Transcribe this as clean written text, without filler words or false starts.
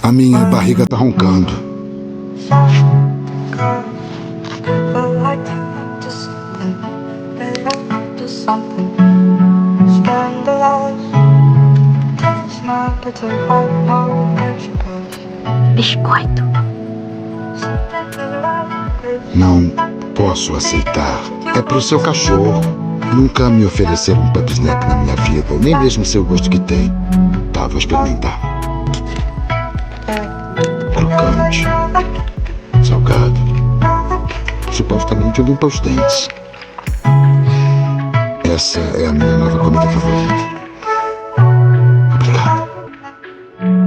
A minha barriga tá roncando. Biscoito. Não posso aceitar. É pro seu cachorro. Nunca me ofereceram um pup snack na minha vida, nem mesmo seu gosto que tem. Tá, vou experimentar. Crocante. Salgado. Supostamente limpa os dentes. Essa é a minha nova comida favorita.